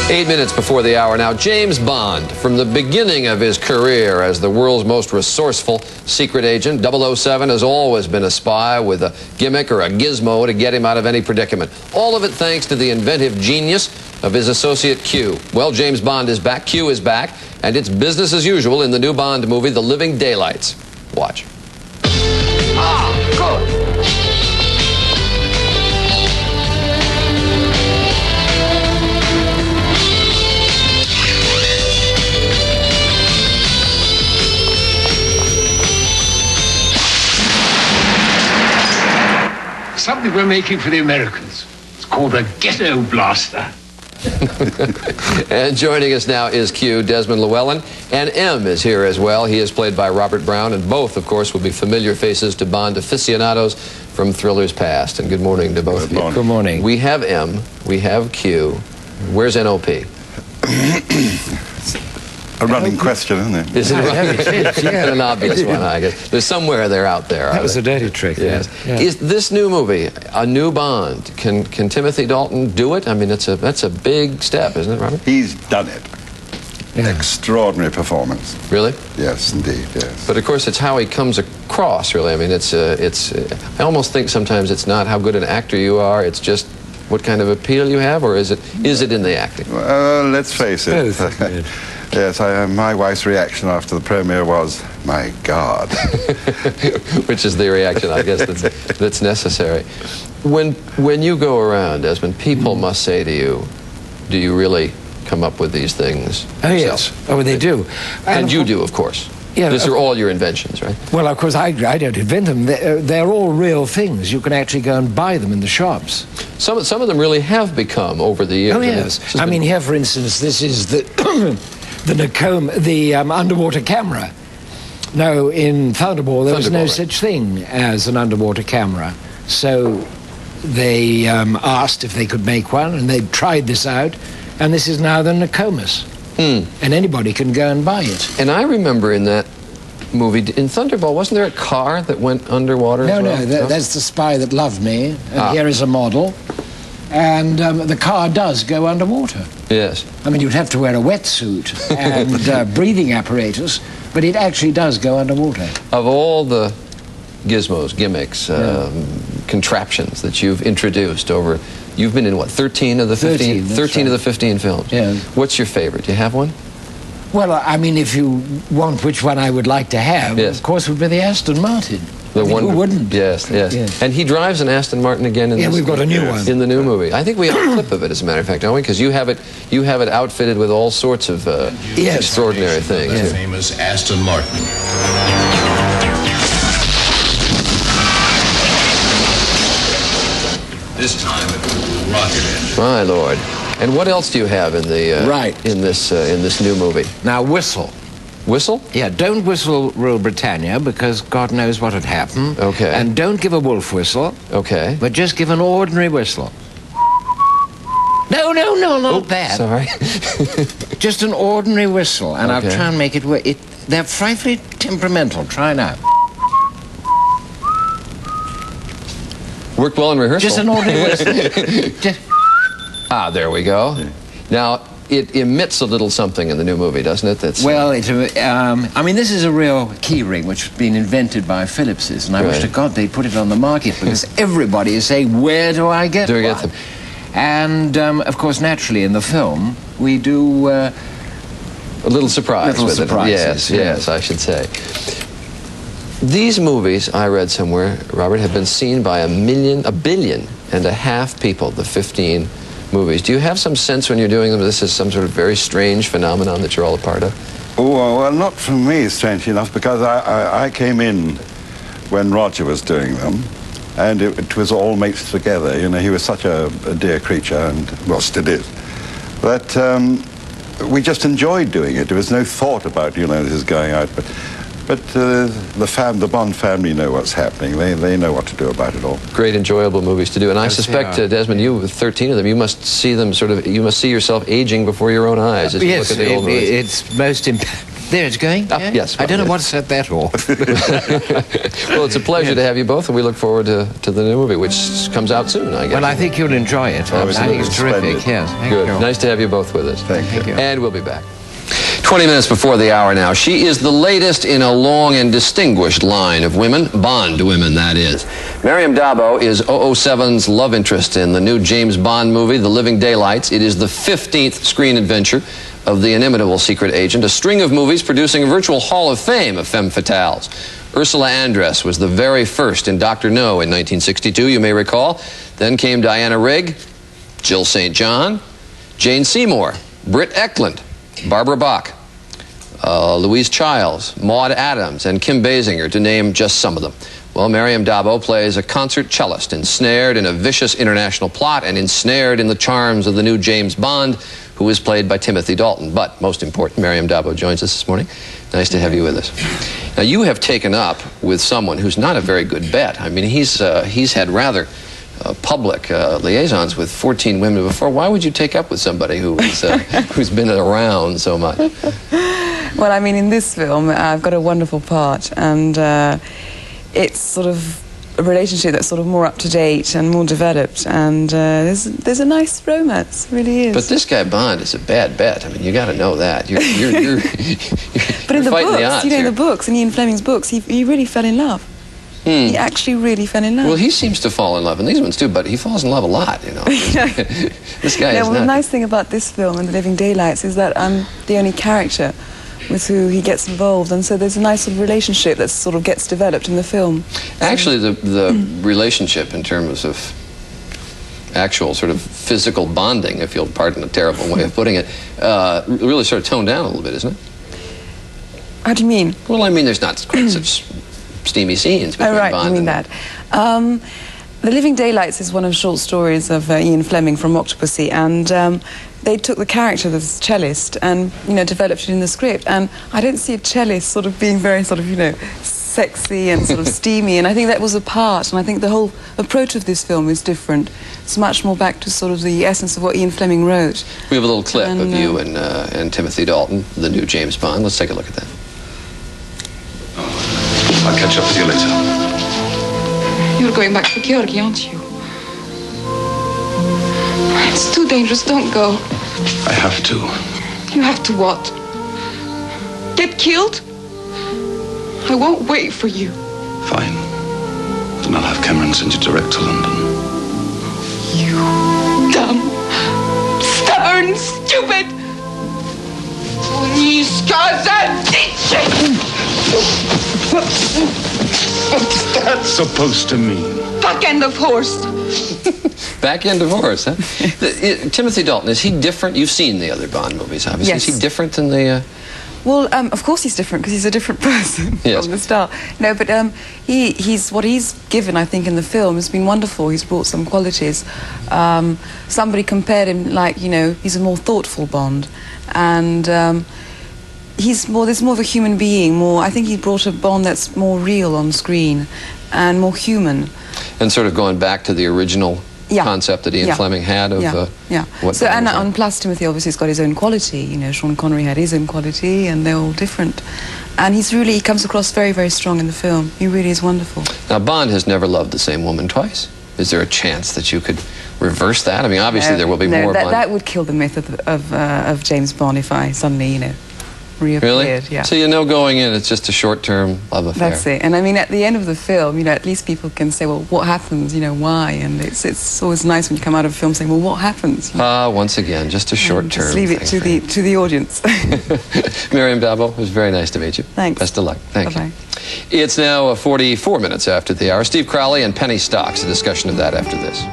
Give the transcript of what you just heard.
8 minutes before the hour now. James Bond, from the beginning of his career as the world's most resourceful secret agent, 007 has always been a spy with a gimmick or a gizmo to get him out of any predicament. All of it thanks to the inventive genius of his associate Q. Well, James Bond is back, Q is back, and it's business as usual in the new Bond movie, The Living Daylights. Watch. Ah, good. Something we're making for the Americans. It's called a ghetto blaster. And joining us now is Q, Desmond Llewellyn, and M is here as well. He is played by Robert Brown, and both, of course, will be familiar faces to Bond aficionados from thrillers past. And good morning to both of you. Good morning. We have M, we have Q. Where's NOP? A running question, isn't it? Is it It is, yeah. an obvious one, I guess. There's somewhere they're out there. That was a dirty trick. Yes. Yeah. Is this new movie a new Bond? Can Timothy Dalton do it? I mean, that's a big step, isn't it, Robert? He's done it. Yeah. Extraordinary performance. Really? Yes, indeed, yes. But of course, it's how he comes across. Really, I mean, I almost think sometimes it's not how good an actor you are. It's just what kind of appeal you have, or is it in the acting? Let's face it. Both. Yes, my wife's reaction after the premiere was, "My God." Which is the reaction, I guess, that's necessary. When you go around, Desmond, people must say to you, "Do you really come up with these things?" Oh, yourself?" yes. Oh, they do. And you do, of course. Yeah, These are all your inventions, right? Well, of course, I don't invent them. They're all real things. You can actually go and buy them in the shops. Some of them really have become over the years. Oh, yes. I mean, here, for instance, this is the the underwater camera. No, in Thunderball, there was no such thing as an underwater camera. So they asked if they could make one, and they tried this out, and this is now the Nokomis. And anybody can go and buy it. And I remember in that movie, in Thunderball, wasn't there a car that went underwater as well? No, that's The Spy That Loved Me, and here is a model. And the car does go underwater. Yes. I mean, you'd have to wear a wetsuit and breathing apparatus, but it actually does go underwater. Of all the gizmos, gimmicks, contraptions that you've introduced over, you've been in what, 13 of the 15? 13 of the 15 films. Yeah. What's your favorite? Do you have one? Well, I mean, if you want which one I would like to have, yes, of course, would be the Aston Martin. The one who wouldn't? Yes, yes, yes. And he drives an Aston Martin again in this. We've got a new one. In the new movie. I think we have a clip of it, as a matter of fact, don't we? Because you have it outfitted with all sorts of extraordinary things. The famous Aston Martin. This time it was rocket engine. My Lord. And what else do you have in the in this new movie? Now, whistle. Whistle? Yeah, don't whistle Rule Britannia, because God knows what would happen. Okay. And don't give a wolf whistle. Okay. But just give an ordinary whistle. No, not that. Sorry. Just an ordinary whistle, and I'll try and make it work. They're frightfully temperamental. Try now. Worked well in rehearsal. Just an ordinary whistle. There we go. Now, it emits a little something in the new movie, doesn't it? That's well, I mean, this is a real key ring which has been invented by Philips's, and I wish to God they'd put it on the market, because everybody is saying, where do I get one? Get them? And, of course, naturally, in the film, we do... a little surprise with surprises, it. Yes, I should say. These movies, I read somewhere, Robert, have been seen by 1.5 billion people, the 15 movies. Do you have some sense when you're doing them this is some sort of very strange phenomenon that you're all a part of? Oh, well, not for me, strangely enough, because I came in when Roger was doing them, and it was all mixed together. You know, he was such a dear creature, and, well, still is. But we just enjoyed doing it. There was no thought about, this is going out. But the Bond family know what's happening. They know what to do about it all. Great, enjoyable movies to do. And I suspect, Desmond, you with 13 of them, you must see them you must see yourself aging before your own eyes as you look at the old movies. It's most There it's going? Ah, yes, I don't know yes. what set that off. Well, it's a pleasure to have you both, and we look forward to the new movie, which comes out soon, I guess. Well, I think you'll enjoy it. I think it's terrific, yes. Thank Good. you. Nice to have you both with us. Thank you. And we'll be back. 20 minutes before the hour now. She is the latest in a long and distinguished line of women, Bond women, that is. Miriam Dabo is 007's love interest in the new James Bond movie, The Living Daylights. It is the 15th screen adventure of the inimitable secret agent, a string of movies producing a virtual hall of fame of femme fatales. Ursula Andress was the very first in Dr. No in 1962, you may recall. Then came Diana Rigg, Jill St. John, Jane Seymour, Britt Eklund, Barbara Bach, Louise Childs, Maude Adams, and Kim Basinger, to name just some of them. Well, Miriam Dabo plays a concert cellist ensnared in a vicious international plot and ensnared in the charms of the new James Bond, who is played by Timothy Dalton. But most important, Miriam Dabo joins us this morning. Nice to have you with us. Now, you have taken up with someone who's not a very good bet. I mean, he's had rather public liaisons with 14 women before. Why would you take up with somebody who's been around so much? Well, I mean, in this film, I've got a wonderful part, and it's sort of a relationship that's sort of more up to date and more developed, and there's a nice romance, really is. But this guy Bond is a bad bet. I mean, you got to know that. You're but in the fighting books, the odds in here. the books, in Ian Fleming's books, he really fell in love. He actually really fell in love. Well, he seems to fall in love in these ones too, but he falls in love a lot, you know. This guy is well, not. the nice thing about this film and The Living Daylights is that I'm the only character with who he gets involved, and so there's a nice sort of relationship that sort of gets developed in the film. Actually, the relationship in terms of actual sort of physical bonding, if you'll pardon a terrible way of putting it, really sort of toned down a little bit, isn't it? How do you mean? Well, I mean, there's not quite such steamy scenes between Oh, right, Bond you mean and... that. The Living Daylights is one of the short stories of Ian Fleming from Octopussy, and they took the character of this cellist and, you know, developed it in the script. And I don't see a cellist sort of being very sort of, you know, sexy and sort of steamy, and I think that was a part, and I think the whole approach of this film is different. It's much more back to sort of the essence of what Ian Fleming wrote. We have a little clip of you and Timothy Dalton, the new James Bond. Let's take a look at that. I'll catch up with you later. You're going back for Georgi, aren't you? It's too dangerous. Don't go. I have to. You have to what? Get killed? I won't wait for you. Fine. Then I'll have Cameron send you direct to London. You dumb, stubborn, stupid. What's that supposed to mean? Back end of horse. Back end divorce, huh? Timothy Dalton, is he different? You've seen the other Bond movies, obviously. Yes. Is he different than the... Well, of course he's different because he's a different person Yes. from the start. No, but he's what he's given, I think, in the film has been wonderful. He's brought some qualities. Somebody compared him, like, you know, he's a more thoughtful Bond, and there's more of a human being. More, I think he brought a Bond that's more real on screen and more human. And sort of going back to the original concept that Ian Fleming had of what so, Bond and was like. on plus, Timothy obviously has got his own quality. You know, Sean Connery had his own quality, and they're all different. And he comes across very, very strong in the film. He really is wonderful. Now, Bond has never loved the same woman twice. Is there a chance that you could reverse that? I mean, obviously there will be more Bond. That would kill the myth of James Bond if I suddenly, you know, reappeared. Really? Yeah. So you know going in, it's just a short-term love affair. That's it. And I mean, at the end of the film, you know, at least people can say, well, what happens? You know, why? And it's always nice when you come out of a film saying, well, what happens? You know? Once again, just a short-term Just leave it thing to the audience. Miriam Dabo, it was very nice to meet you. Thanks. Best of luck. Thank Bye-bye. you. It's now 44 minutes after the hour. Steve Crowley and Penny Stocks, a discussion of that after this.